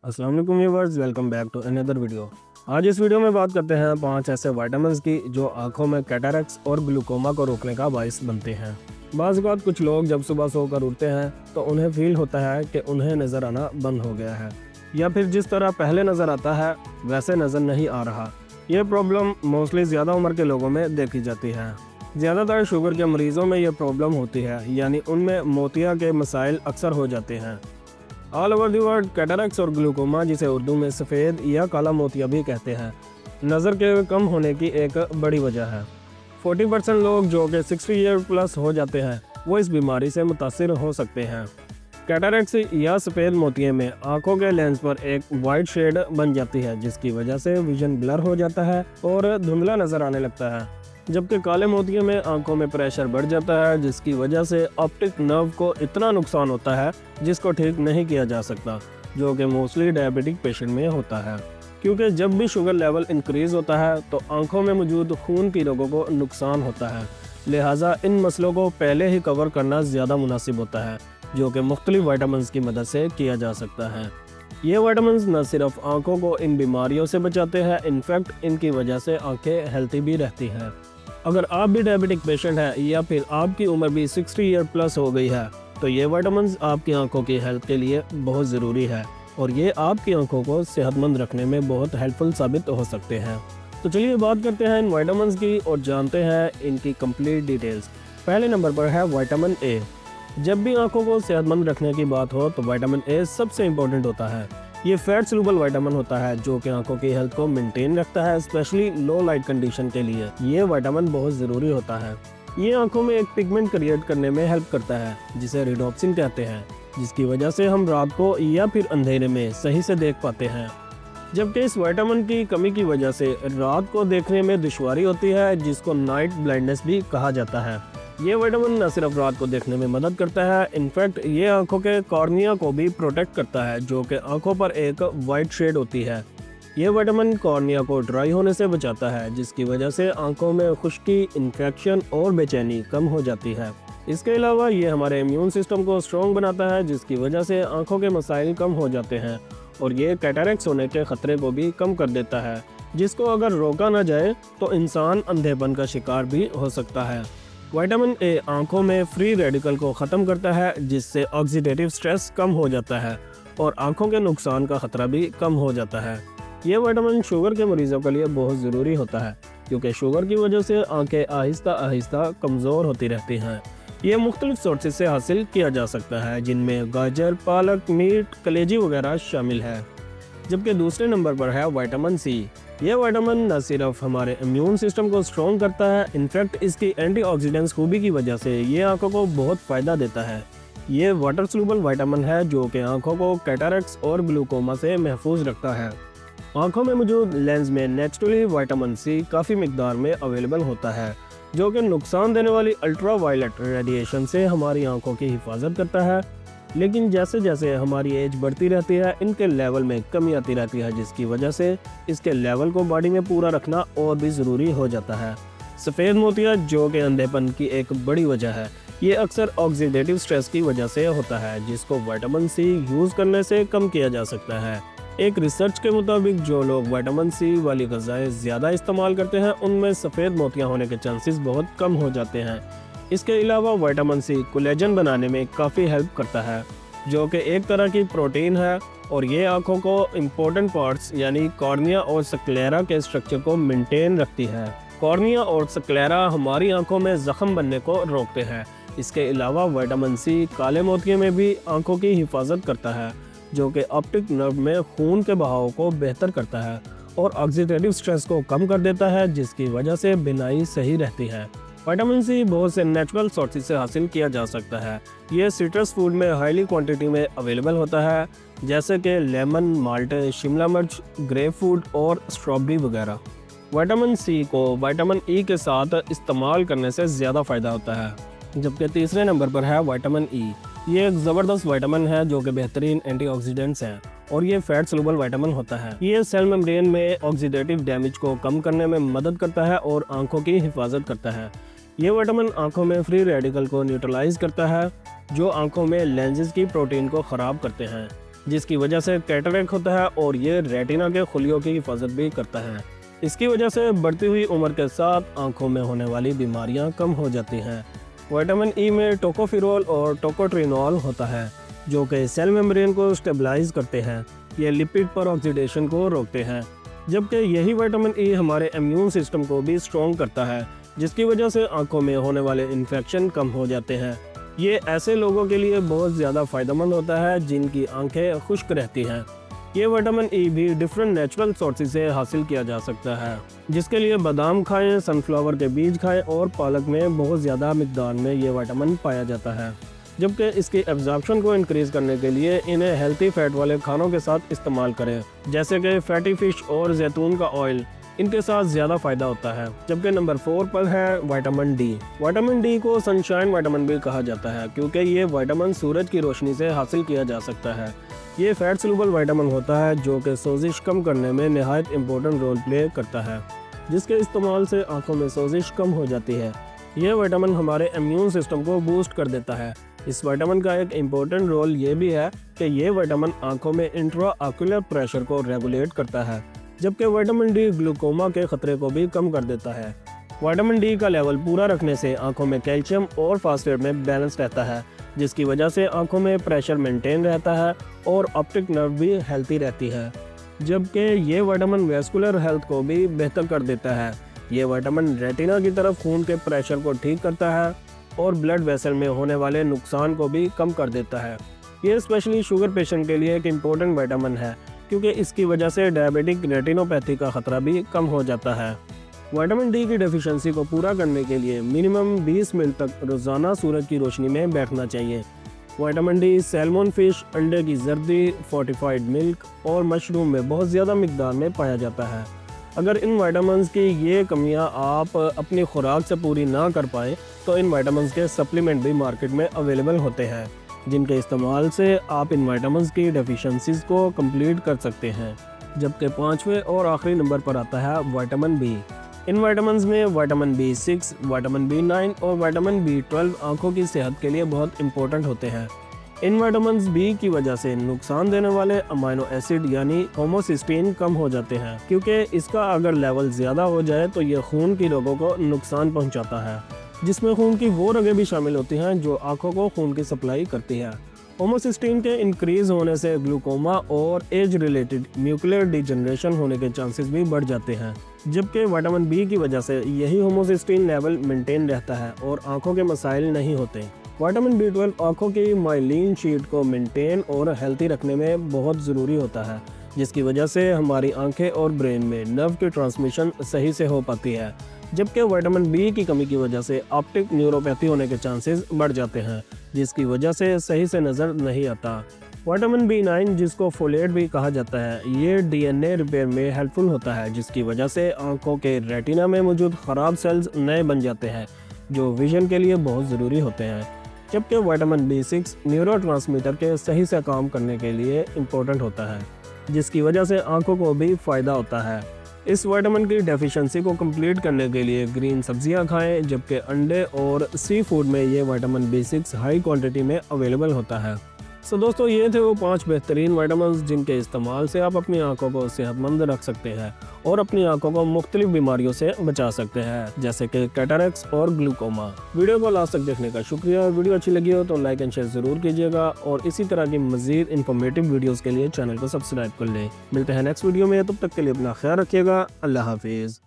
अस्सलाम वालेकुम viewers, welcome back to another video. आज इस वीडियो में बात करते हैं 5 ऐसे विटामिन्स की जो आंखों में कैटरैक्ट्स और ग्लूकोमा को रोकने का बायस बनते हैं। बाज़ औक़ात कुछ लोग जब सुबह सोकर उठते हैं तो उन्हें फील होता है कि उन्हें नज़र आना बंद हो गया है, या फिर जिस तरह पहले नज़र आता है वैसे नज़र नहीं आ रहा। ये प्रॉब्लम मोस्टली ज़्यादा उम्र के लोगों में देखी जाती है। ज़्यादातर शुगर के मरीज़ों में ये प्रॉब्लम होती है, यानी उनमें मोतिया के मसाइल अक्सर हो जाते हैं। All over the world cataracts और ग्लूकोमा, जिसे उर्दू में सफ़ेद या काला मोतिया भी कहते हैं, नज़र के कम होने की एक बड़ी वजह है। 40% लोग जो कि 60 ईयर प्लस हो जाते हैं वो इस बीमारी से मुतासिर हो सकते हैं। कैटरैक्ट्स या सफ़ेद मोतिये में आंखों के लेंस पर एक वाइट शेड बन जाती है, जिसकी वजह से विजन ब्लर हो जाता है और धुंधला नज़र आने लगता है। जबकि काले मोतिये में आंखों में प्रेशर बढ़ जाता है, जिसकी वजह से ऑप्टिक नर्व को इतना नुकसान होता है जिसको ठीक नहीं किया जा सकता, जो कि मोस्टली डायबिटिक पेशेंट में होता है। क्योंकि जब भी शुगर लेवल इंक्रीज़ होता है तो आंखों में मौजूद खून की रगों को नुकसान होता है, लिहाजा इन मसलों को पहले ही कवर करना ज़्यादा मुनासिब होता है, जो कि मुख्तलिफ विटामिन्स की मदद से किया जा सकता है। ये विटामिन्स न सिर्फ आंखों को इन बीमारियों से बचाते हैं, इनफैक्ट इनकी वजह से आंखें हेल्थी भी रहती हैं। अगर आप भी डायबिटिक पेशेंट हैं या फिर आपकी उम्र भी 60 ईयर प्लस हो गई है तो ये विटामिन्स आपकी आंखों की हेल्थ के लिए बहुत ज़रूरी है और ये आपकी आंखों को सेहतमंद रखने में बहुत हेल्पफुल साबित हो सकते हैं। तो चलिए बात करते हैं इन विटामिन्स की और जानते हैं इनकी कंप्लीट डिटेल्स। पहले नंबर पर है विटामिन ए। जब भी आंखों को सेहतमंद रखने की बात हो तो विटामिन ए सबसे इम्पोर्टेंट होता है। ये फैट सोल्यूबल विटामिन होता है जो कि आंखों की हेल्थ को मेंटेन रखता है, स्पेशली लो लाइट कंडीशन के लिए ये विटामिन बहुत ज़रूरी होता है। ये आंखों में एक पिगमेंट क्रिएट करने में हेल्प करता है जिसे रिडोप्सिन कहते हैं, जिसकी वजह से हम रात को या फिर अंधेरे में सही से देख पाते हैं। जबकि इस विटामिन की कमी की वजह से रात को देखने में दुश्वारी होती है, जिसको नाइट ब्लाइंडनेस भी कहा जाता है। ये विटामिन न सिर्फ रात को देखने में मदद करता है, इनफैक्ट ये आंखों के कॉर्निया को भी प्रोटेक्ट करता है, जो कि आंखों पर एक वाइट शेड होती है। ये विटामिन कॉर्निया को ड्राई होने से बचाता है, जिसकी वजह से आंखों में खुश्की, इन्फेक्शन और बेचैनी कम हो जाती है। इसके अलावा ये हमारे इम्यून सिस्टम को स्ट्रॉन्ग बनाता है, जिसकी वजह से आंखों के मसाइल कम हो जाते हैं और ये कैटरैक्ट्स होने के ख़तरे को भी कम कर देता है, जिसको अगर रोका ना जाए तो इंसान अंधेपन का शिकार भी हो सकता है। विटामिन ए आंखों में फ्री रेडिकल को ख़त्म करता है, जिससे ऑक्सीडेटिव स्ट्रेस कम हो जाता है और आंखों के नुकसान का ख़तरा भी कम हो जाता है। ये विटामिन शुगर के मरीज़ों के लिए बहुत ज़रूरी होता है, क्योंकि शुगर की वजह से आंखें आहिस्ता आहिस्ता कमज़ोर होती रहती हैं। ये मुख्तलिफ सोर्सेज से हासिल किया जा सकता है, जिनमें गाजर, पालक, मीट, कलेजी वगैरह शामिल है। जबकि दूसरे नंबर पर है विटामिन सी। यह विटामिन न सिर्फ हमारे इम्यून सिस्टम को स्ट्रॉन्ग करता है, इनफैक्ट इसकी एंटीऑक्सीडेंट्स खूबी की वजह से ये आंखों को बहुत फ़ायदा देता है। ये वाटर सोल्यूबल विटामिन है जो कि आंखों को कैटरैक्ट्स और ग्लूकोमा से महफूज रखता है। आंखों में मौजूद लेंस में नेचुरली विटामिन सी काफ़ी मिकदार में अवेलेबल होता है, जो कि नुकसान देने वाली अल्ट्रा वायलेट रेडिएशन से हमारी आंखों की हिफाजत करता है। लेकिन जैसे जैसे हमारी एज बढ़ती रहती है इनके लेवल में कमी आती रहती है, जिसकी वजह से इसके लेवल को बॉडी में पूरा रखना और भी ज़रूरी हो जाता है। सफ़ेद मोतिया जो कि अंधेपन की एक बड़ी वजह है, ये अक्सर ऑक्सीडेटिव स्ट्रेस की वजह से होता है, जिसको विटामिन सी यूज़ करने से कम किया जा सकता है। एक रिसर्च के मुताबिक जो लोग विटामिन सी वाली ग़िज़ाएं ज़्यादा इस्तेमाल करते हैं उनमें सफ़ेद मोतिया होने के चांसेस बहुत कम हो जाते हैं। इसके अलावा विटामिन सी कोलेजन बनाने में काफ़ी हेल्प करता है, जो कि एक तरह की प्रोटीन है और ये आंखों को इम्पोर्टेंट पार्ट्स यानी कॉर्निया और स्क्लेरा के स्ट्रक्चर को मेंटेन रखती है। कॉर्निया और स्क्लेरा हमारी आंखों में ज़ख्म बनने को रोकते हैं। इसके अलावा विटामिन सी काले मोतिये में भी आंखों की हिफाजत करता है, जो कि ऑप्टिक नर्व में खून के बहाव को बेहतर करता है और ऑक्सीडेटिव स्ट्रेस को कम कर देता है, जिसकी वजह से बीनाई सही रहती है। विटामिन सी बहुत से नेचुरल सोर्सेज से हासिल किया जा सकता है। ये सिट्रस फूड में हाईली क्वांटिटी में अवेलेबल होता है, जैसे कि लेमन, माल्टे, शिमला मिर्च, ग्रेप फ्रूट और स्ट्रॉबेरी वगैरह। विटामिन सी को विटामिन ई के साथ इस्तेमाल करने से ज़्यादा फ़ायदा होता है। जबकि तीसरे नंबर पर है विटामिन ई। ये एक ज़बरदस्त विटामिन है जो कि बेहतरीन एंटीऑक्सीडेंट्स हैं और ये फैट सोल्यूबल विटामिन होता है। ये सेल मेम्ब्रेन में ऑक्सीडेटिव डैमेज को कम करने में मदद करता है और आंखों की हिफाजत करता है। ये विटामिन आंखों में फ्री रेडिकल को न्यूट्रलाइज करता है, जो आंखों में लेंसेज की प्रोटीन को ख़राब करते हैं। जिसकी वजह से कैटरेक्ट होता है और ये रेटिना के खुलियों की हिफाजत भी करता है। इसकी वजह से बढ़ती हुई उम्र के साथ आंखों में होने वाली बीमारियां कम हो जाती हैं। विटामिन ई में टोकोफेरोल और टोकोट्रिनॉल होता है जो कि सेल मेम्ब्रेन को स्टेबलाइज करते हैं। ये लिपिड पर ऑक्सीडेशन को रोकते हैं, जबकि यही विटामिन ई हमारे इम्यून सिस्टम को भी स्ट्रॉन्ग करता है, जिसकी वजह से आंखों में होने वाले इन्फेक्शन कम हो जाते हैं। ये ऐसे लोगों के लिए बहुत ज़्यादा फ़ायदेमंद होता है जिनकी आंखें खुश्क रहती हैं। ये विटामिन ई भी डिफरेंट नेचुरल सोर्सेज से हासिल किया जा सकता है, जिसके लिए बादाम खाएं, सनफ्लावर के बीज खाएं और पालक में बहुत ज़्यादा मिकदार में ये विटामिन पाया जाता है। जबकि इसकी एब्जॉर्प्शन को इंक्रीज़ करने के लिए इन्हें हेल्थी फैट वाले खानों के साथ इस्तेमाल करें, जैसे कि फैटी फ़िश और जैतून का ऑयल। इनके साथ ज़्यादा फ़ायदा होता है। जबकि नंबर 4 पर है विटामिन डी। विटामिन डी को सनशाइन विटामिन भी कहा जाता है क्योंकि ये विटामिन सूरज की रोशनी से हासिल किया जा सकता है। ये फैट सोल्यूबल विटामिन होता है जो कि सोजिश कम करने में नहायत इम्पोर्टेंट रोल प्ले करता है, जिसके इस्तेमाल से आंखों में सोजिश कम हो जाती है। यह विटामिन हमारे इम्यून सिस्टम को बूस्ट कर देता है। इस विटामिन का एक इम्पोर्टेंट रोल ये भी है कि ये विटामिन आंखों में इंट्रा ऑक्यूलर प्रेशर को रेगुलेट करता है, जबकि विटामिन डी ग्लूकोमा के खतरे को भी कम कर देता है। विटामिन डी का लेवल पूरा रखने से आंखों में कैल्शियम और फास्फेट में बैलेंस रहता है, जिसकी वजह से आंखों में प्रेशर मेंटेन रहता है और ऑप्टिक नर्व भी हेल्थी रहती है। जबकि ये विटामिन वैस्कुलर हेल्थ को भी बेहतर कर देता है। ये विटामिन रेटिना की तरफ खून के प्रेशर को ठीक करता है और ब्लड वेसल में होने वाले नुकसान को भी कम कर देता है। ये स्पेशली शुगर पेशेंट के लिए एक इम्पोर्टेंट विटामिन है क्योंकि इसकी वजह से डायबिटिक रेटिनोपैथी का खतरा भी कम हो जाता है। विटामिन डी की डेफिशिएंसी को पूरा करने के लिए मिनिमम 20 मिनट तक रोज़ाना सूरज की रोशनी में बैठना चाहिए। विटामिन डी सैल्मन फिश, अंडे की जर्दी, फोर्टिफाइड मिल्क और मशरूम में बहुत ज़्यादा मिकदार में पाया जाता है। अगर इन विटामिन्स की ये कमियां आप अपनी खुराक से पूरी ना कर पाएँ तो इन विटामिन्स के सप्लीमेंट भी मार्केट में अवेलेबल होते हैं, जिनके इस्तेमाल से आप इन विटामिन्स की डेफिशिएंसीज को कंप्लीट कर सकते हैं। जबकि 5वें और आखिरी नंबर पर आता है विटामिन बी। इन विटामिन्स में विटामिन B6, विटामिन B9 और विटामिन B12 आंखों की सेहत के लिए बहुत इंपॉर्टेंट होते हैं। इन विटामिन्स बी की वजह से नुकसान देने वाले अमाइनो एसिड यानी होमोसिस्टीन कम हो जाते हैं, क्योंकि इसका अगर लेवल ज़्यादा हो जाए तो ये खून की रगों को नुकसान पहुंचाता है, जिसमें खून की वो रगें भी शामिल होती हैं जो आंखों को खून की सप्लाई करती है। होमोसिस्टीन के इंक्रीज होने से ग्लूकोमा और एज रिलेटेड म्यूकुलर डिजनरेशन होने के चांसेस भी बढ़ जाते हैं। जबकि विटामिन बी की वजह से यही होमोसिस्टीन लेवल मेंटेन रहता है और आंखों के मसाइल नहीं होते। विटामिन B12 आंखों की माइलिन शीट को मेंटेन और हेल्थी रखने में बहुत ज़रूरी होता है, जिसकी वजह से हमारी आंखें और ब्रेन में नर्व की ट्रांसमिशन सही से हो पाती है। जबकि विटामिन बी की कमी की वजह से ऑप्टिक न्यूरोपैथी होने के चांसेस बढ़ जाते हैं, जिसकी वजह से सही से नज़र नहीं आता। विटामिन B9 जिसको फोलेट भी कहा जाता है, ये DNA रिपेयर में हेल्पफुल होता है, जिसकी वजह से आंखों के रेटिना में मौजूद ख़राब सेल्स नए बन जाते हैं जो विजन के लिए बहुत ज़रूरी होते हैं। जबकि विटामिन B6 न्यूरोट्रांसमीटर के सही से काम करने के लिए इम्पोर्टेंट होता है, जिसकी वजह से आंखों को भी फ़ायदा होता है। इस विटामिन की डेफिशिएंसी को कंप्लीट करने के लिए ग्रीन सब्जियां खाएं, जबकि अंडे और सी फूड में ये विटामिन B6 हाई क्वांटिटी में अवेलेबल होता है। सो दोस्तों, ये थे वो 5 बेहतरीन विटामिन जिनके इस्तेमाल से आप अपनी आंखों को सेहतमंद रख सकते हैं और अपनी आंखों को मुख्तलिफ बीमारियों से बचा सकते हैं, जैसे कि कैटरेक्स और ग्लूकोमा। वीडियो को लास्ट तक देखने का शुक्रिया। वीडियो अच्छी लगी हो तो लाइक एंड शेयर ज़रूर कीजिएगा और इसी तरह की मज़ीद इन्फॉर्मेटिव वीडियोज़ के लिए चैनल को सब्सक्राइब कर लें। मिलते हैं नेक्स्ट वीडियो में, तब तक के लिए अपना ख्याल रखिएगा। अल्लाह हाफिज़।